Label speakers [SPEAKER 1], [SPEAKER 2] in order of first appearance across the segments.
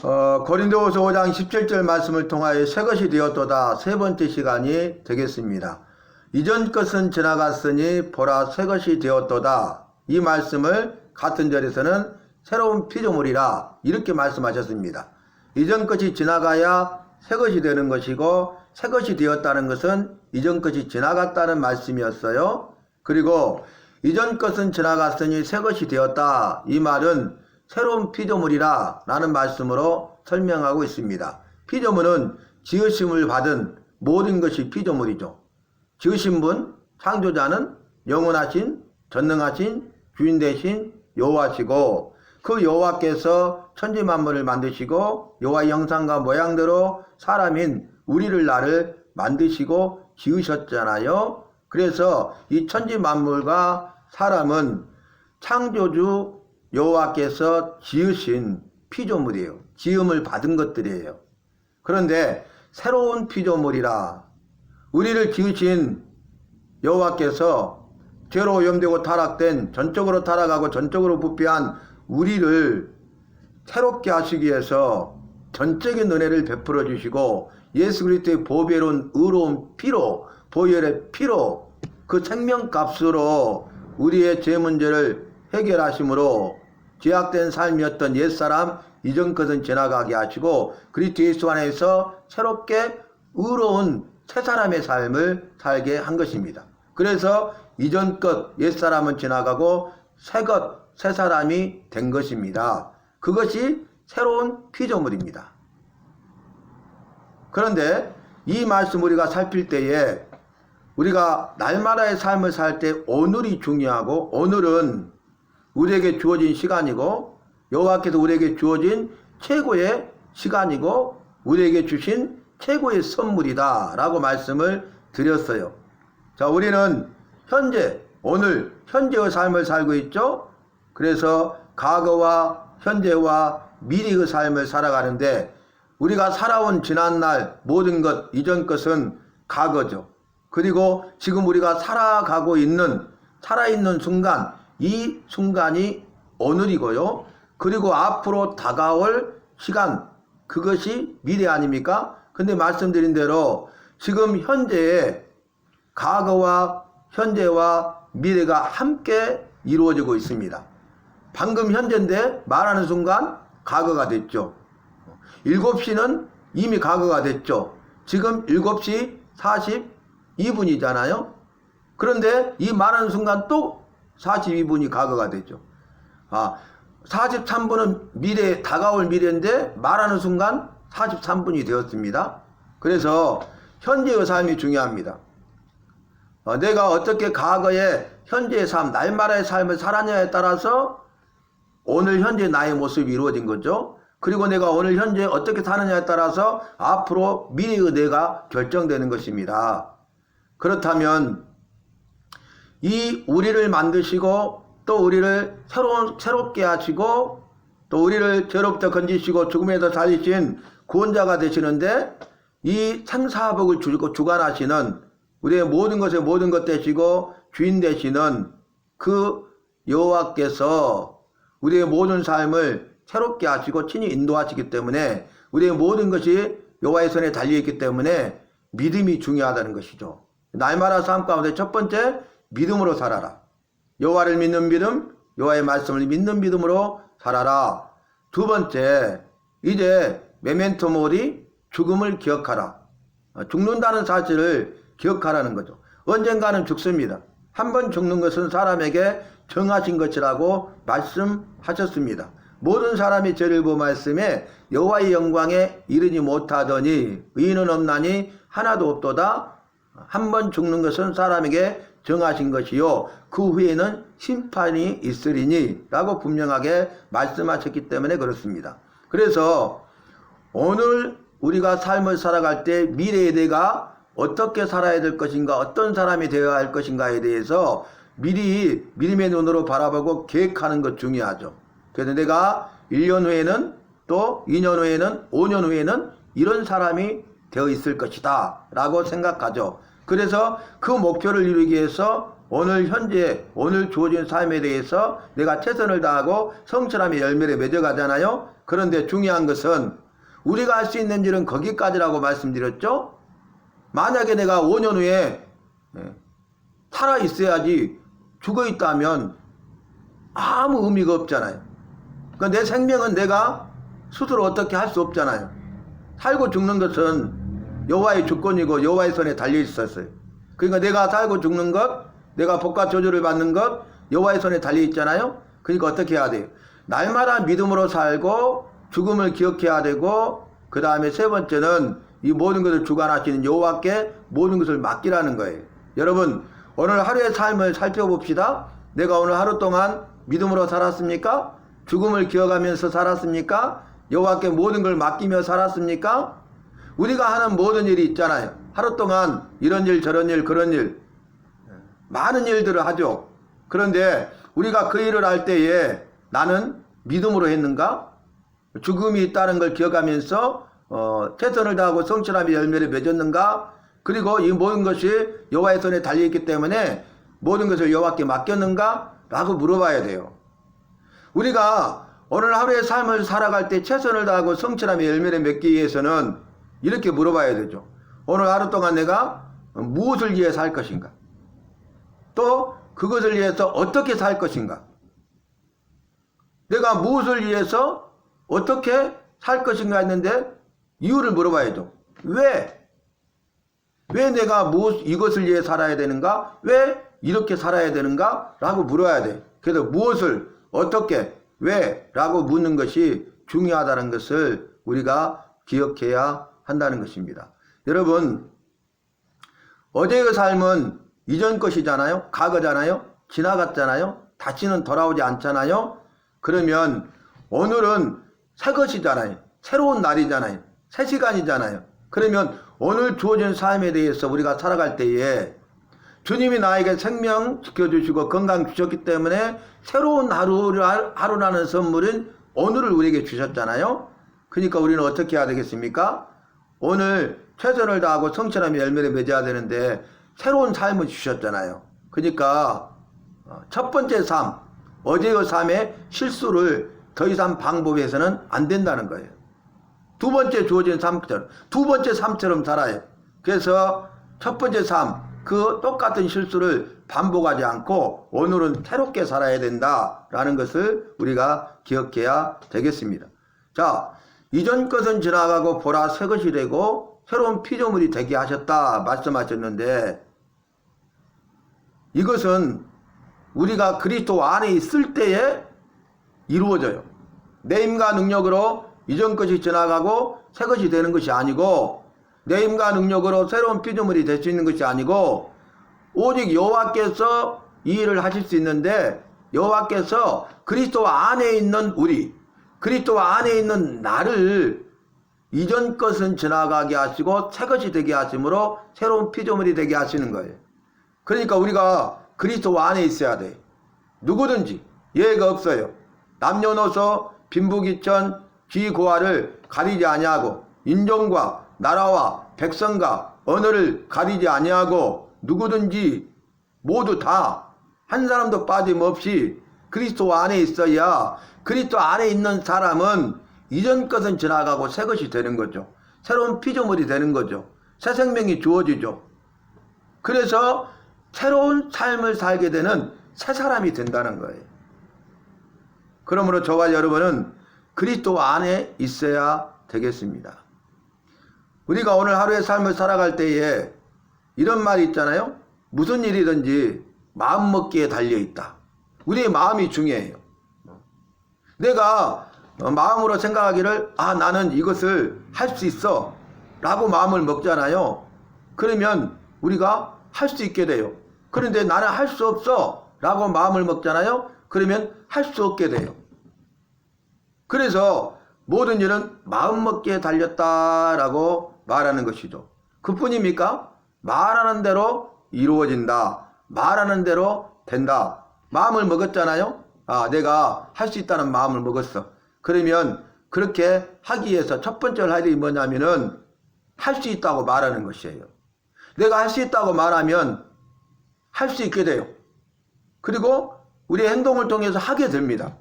[SPEAKER 1] 고린도후서 5장 17절 말씀을 통하여 새 것이 되었도다. 세 번째 시간이 되겠습니다. 이전 것은 지나갔으니 보라 새 것이 되었도다. 이 말씀을 같은 절에서는 새로운 피조물이라 이렇게 말씀하셨습니다. 이전 것이 지나가야 새 것이 되는 것이고 새 것이 되었다는 것은 이전 것이 지나갔다는 말씀이었어요. 그리고 이전 것은 지나갔으니 새 것이 되었다. 이 말은 새로운 피조물이라 라는 말씀으로 설명하고 있습니다. 피조물은 지으심을 받은 모든 것이 피조물이죠. 지으신 분, 창조자는 영원하신, 전능하신, 주인 되신 여호와시고 그 여호와께서 천지만물을 만드시고 여호와의 형상과 모양대로 사람인 우리를 나를 만드시고 지으셨잖아요. 그래서 이 천지만물과 사람은 창조주 여호와께서 지으신 피조물이에요. 지음을 받은 것들이에요. 그런데 새로운 피조물이라 우리를 지으신 여호와께서 죄로 오염되고 타락된 전적으로 타락하고 전적으로 부패한 우리를 새롭게 하시기 위해서 전적인 은혜를 베풀어 주시고 예수 그리스도의 보배로운 의로운 피로 보혈의 피로 그 생명값으로 우리의 죄 문제를 해결하심으로 죄악된 삶이었던 옛사람 이전 것은 지나가게 하시고 그리스도 예수 안에서 새롭게 의로운 새 사람의 삶을 살게 한 것입니다. 그래서 이전 것 옛사람은 지나가고 새 것 새 사람이 된 것입니다. 그것이 새로운 피조물입니다. 그런데 이 말씀 우리가 살필 때에 우리가 날마다의 삶을 살 때 오늘이 중요하고 오늘은 우리에게 주어진 시간이고 여호와께서 우리에게 주어진 최고의 시간이고 우리에게 주신 최고의 선물이다 라고 말씀을 드렸어요. 자, 우리는 현재 오늘 현재의 삶을 살고 있죠. 그래서 과거와 현재와 미래의 삶을 살아가는데 우리가 살아온 지난날 모든 것 이전 것은 과거죠. 그리고 지금 우리가 살아있는 순간 이 순간이 오늘이고요. 그리고 앞으로 다가올 시간 그것이 미래 아닙니까? 근데 말씀드린 대로 지금 현재의 과거와 현재와 미래가 함께 이루어지고 있습니다. 방금 현재인데 말하는 순간 과거가 됐죠. 7시는 이미 과거가 됐죠. 지금 7시 42분이잖아요. 그런데 이 말하는 순간 또 42분이 과거가 되죠. 43분은 미래, 다가올 미래인데 말하는 순간 43분이 되었습니다. 그래서 현재의 삶이 중요합니다. 내가 어떻게 과거의 현재의 삶, 날마다의 삶을 살았냐에 따라서 오늘 현재 나의 모습이 이루어진 거죠. 그리고 내가 오늘 현재 어떻게 사느냐에 따라서 앞으로 미래의 내가 결정되는 것입니다. 그렇다면 이 우리를 만드시고 또 우리를 새롭게 하시고 또 우리를 죄로부터 건지시고 죽음에서 살리신 구원자가 되시는데 이 생사복을 주관하시는 우리의 모든 것에 모든 것 되시고 주인 되시는 그 여호와께서 우리의 모든 삶을 새롭게 하시고 친히 인도하시기 때문에 우리의 모든 것이 여호와의 손에 달려있기 때문에 믿음이 중요하다는 것이죠. 날마다 삶 가운데 첫 번째 믿음으로 살아라. 여호와를 믿는 믿음, 여호와의 말씀을 믿는 믿음으로 살아라. 두 번째, 이제 메멘토 모리 죽음을 기억하라. 죽는다는 사실을 기억하라는 거죠. 언젠가는 죽습니다. 한 번 죽는 것은 사람에게 정하신 것이라고 말씀하셨습니다. 모든 사람이 죄를 범하였음에 여호와의 영광에 이르지 못하더니 의인은 없나니 하나도 없도다. 한 번 죽는 것은 사람에게 정하신 것이요 그 후에는 심판이 있으리니 라고 분명하게 말씀하셨기 때문에 그렇습니다. 그래서 오늘 우리가 삶을 살아갈 때 미래의 내가 어떻게 살아야 될 것인가 어떤 사람이 되어야 할 것인가에 대해서 미리 믿음의 눈으로 바라보고 계획하는 것 중요하죠. 그래서 내가 1년 후에는 또 2년 후에는 5년 후에는 이런 사람이 되어 있을 것이다 라고 생각하죠. 그래서 그 목표를 이루기 위해서 오늘 주어진 삶에 대해서 내가 최선을 다하고 성실함의 열매를 맺어가잖아요. 그런데 중요한 것은 우리가 할 수 있는 일은 거기까지라고 말씀드렸죠. 만약에 내가 5년 후에 살아 있어야지 죽어 있다면 아무 의미가 없잖아요. 그러니까 내 생명은 내가 스스로 어떻게 할 수 없잖아요. 살고 죽는 것은 여호와의 주권이고 여호와의 손에 달려 있었어요. 그러니까 내가 살고 죽는 것, 내가 복과 저주를 받는 것 여호와의 손에 달려 있잖아요. 그러니까 어떻게 해야 돼요? 날마다 믿음으로 살고 죽음을 기억해야 되고, 그 다음에 세 번째는 이 모든 것을 주관하시는 여호와께 모든 것을 맡기라는 거예요. 여러분, 오늘 하루의 삶을 살펴봅시다. 내가 오늘 하루 동안 믿음으로 살았습니까? 죽음을 기억하면서 살았습니까? 여호와께 모든 걸 맡기며 살았습니까? 우리가 하는 모든 일이 있잖아요. 하루 동안 이런 일 저런 일 그런 일 많은 일들을 하죠. 그런데 우리가 그 일을 할 때에 나는 믿음으로 했는가? 죽음이 있다는 걸 기억하면서 최선을 다하고 성실함의 열매를 맺었는가? 그리고 이 모든 것이 여호와의 손에 달려있기 때문에 모든 것을 여호와께 맡겼는가? 라고 물어봐야 돼요. 우리가 오늘 하루의 삶을 살아갈 때 최선을 다하고 성실함의 열매를 맺기 위해서는 이렇게 물어봐야 되죠. 오늘 하루 동안 내가 무엇을 위해 살 것인가? 또 그것을 위해서 어떻게 살 것인가? 내가 무엇을 위해서 어떻게 살 것인가 했는데 이유를 물어봐야죠. 왜? 왜 내가 이것을 위해 살아야 되는가? 왜 이렇게 살아야 되는가? 라고 물어야 돼. 그래서 무엇을 어떻게 왜? 라고 묻는 것이 중요하다는 것을 우리가 기억해야 한다는 것입니다. 여러분, 어제의 삶은 이전 것이잖아요. 과거잖아요. 지나갔잖아요. 다시는 돌아오지 않잖아요. 그러면 오늘은 새 것이잖아요. 새로운 날이잖아요. 새 시간이잖아요. 그러면 오늘 주어진 삶에 대해서 우리가 살아갈 때에 주님이 나에게 생명 지켜주시고 건강 주셨기 때문에 새로운 하루라는 선물은 오늘을 우리에게 주셨잖아요. 그러니까 우리는 어떻게 해야 되겠습니까? 오늘 최선을 다하고 성실함의 열매를 맺어야 되는데 새로운 삶을 주셨잖아요. 그러니까 첫 번째 삶, 어제의 삶의 실수를 더 이상 반복해서는 안 된다는 거예요. 두 번째 주어진 삶처럼, 두 번째 삶처럼 살아요. 그래서 첫 번째 삶, 그 똑같은 실수를 반복하지 않고 오늘은 새롭게 살아야 된다라는 것을 우리가 기억해야 되겠습니다. 자, 이전 것은 지나가고 보라 새 것이 되고 새로운 피조물이 되게 하셨다 말씀하셨는데, 이것은 우리가 그리스도 안에 있을 때에 이루어져요. 내 힘과 능력으로 이전 것이 지나가고 새 것이 되는 것이 아니고, 내 힘과 능력으로 새로운 피조물이 될 수 있는 것이 아니고, 오직 여호와께서 이 일을 하실 수 있는데, 여호와께서 그리스도 안에 있는 우리, 그리스도 안에 있는 나를 이전 것은 지나가게 하시고 새 것이 되게 하심으로 새로운 피조물이 되게 하시는 거예요. 그러니까 우리가 그리스도 안에 있어야 돼. 누구든지 예외가 없어요. 남녀노소 빈부귀천 귀고하를 가리지 아니하고, 인종과 나라와 백성과 언어를 가리지 아니하고, 누구든지 모두 다 한 사람도 빠짐없이 그리스도 안에 있어야, 그리스도 안에 있는 사람은 이전 것은 지나가고 새 것이 되는 거죠. 새로운 피조물이 되는 거죠. 새 생명이 주어지죠. 그래서 새로운 삶을 살게 되는 새 사람이 된다는 거예요. 그러므로 저와 여러분은 그리스도 안에 있어야 되겠습니다. 우리가 오늘 하루의 삶을 살아갈 때에 이런 말이 있잖아요. 무슨 일이든지 마음먹기에 달려있다. 우리의 마음이 중요해요. 내가 마음으로 생각하기를 나는 이것을 할 수 있어 라고 마음을 먹잖아요. 그러면 우리가 할 수 있게 돼요. 그런데 나는 할 수 없어 라고 마음을 먹잖아요. 그러면 할 수 없게 돼요. 그래서 모든 일은 마음먹기에 달렸다라고 말하는 것이죠. 그뿐입니까? 말하는 대로 이루어진다. 말하는 대로 된다. 마음을 먹었잖아요. 내가 할 수 있다는 마음을 먹었어. 그러면 그렇게 하기 위해서 첫 번째 할 일이 뭐냐면은 할 수 있다고 말하는 것이에요. 내가 할 수 있다고 말하면 할 수 있게 돼요. 그리고 우리의 행동을 통해서 하게 됩니다.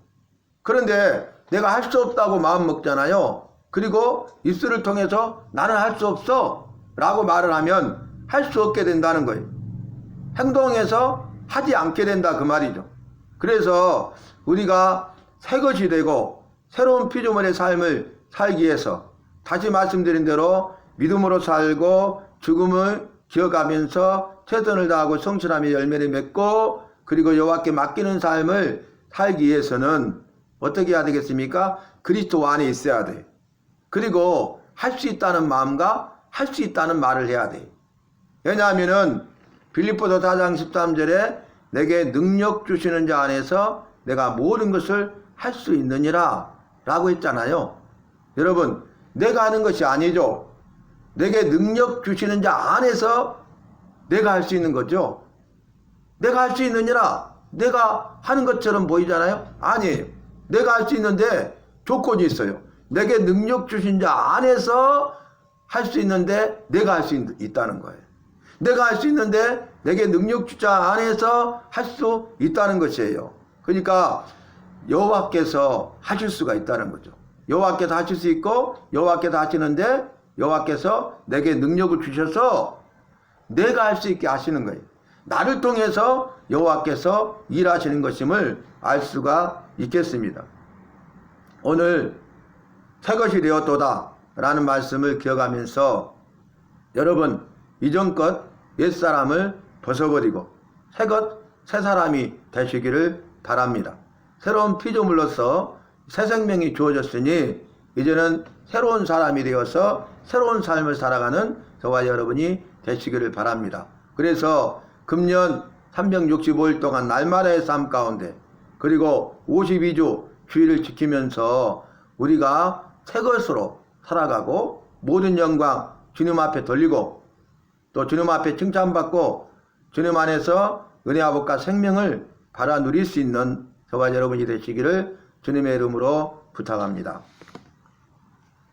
[SPEAKER 1] 그런데 내가 할 수 없다고 마음 먹잖아요. 그리고 입술을 통해서 나는 할 수 없어 라고 말을 하면 할 수 없게 된다는 거예요. 행동해서 하지 않게 된다 그 말이죠. 그래서 우리가 새 것이 되고 새로운 피조물의 삶을 살기 위해서 다시 말씀드린 대로 믿음으로 살고 죽음을 기어가면서 최선을 다하고 성실함의 열매를 맺고 그리고 여호와께 맡기는 삶을 살기 위해서는 어떻게 해야 되겠습니까? 그리스도 안에 있어야 돼. 그리고 할 수 있다는 마음과 할 수 있다는 말을 해야 돼. 왜냐하면은 빌립보서 4장 13절에 내게 능력 주시는 자 안에서 내가 모든 것을 할 수 있느니라 라고 했잖아요. 여러분, 내가 하는 것이 아니죠. 내게 능력 주시는 자 안에서 내가 할 수 있는 거죠. 내가 할 수 있느니라. 내가 하는 것처럼 보이잖아요. 아니, 내가 할 수 있는데 조건이 있어요. 내게 능력 주신 자 안에서 할 수 있는데 내가 할 수 있다는 거예요. 내가 할 수 있는데 내게 능력 주자 안에서 할 수 있다는 것이에요. 그러니까 여호와께서 하실 수가 있다는 거죠. 여호와께서 하실 수 있고 여호와께서 하시는데 여호와께서 내게 능력을 주셔서 내가 할 수 있게 하시는 거예요. 나를 통해서 여호와께서 일하시는 것임을 알 수가 있겠습니다. 오늘 새 것이 되었도다 라는 말씀을 기억하면서 여러분 이전껏 옛사람을 벗어버리고 새 사람이 되시기를 바랍니다. 새로운 피조물로서 새 생명이 주어졌으니 이제는 새로운 사람이 되어서 새로운 삶을 살아가는 저와 여러분이 되시기를 바랍니다. 그래서 금년 365일 동안 날마다의 삶 가운데 그리고 52주 주일을 지키면서 우리가 새 것으로 살아가고 모든 영광 주님 앞에 돌리고 또 주님 앞에 칭찬받고 주님 안에서 은혜와 복과 생명을 받아 누릴 수 있는 저와 여러분이 되시기를 주님의 이름으로 부탁합니다.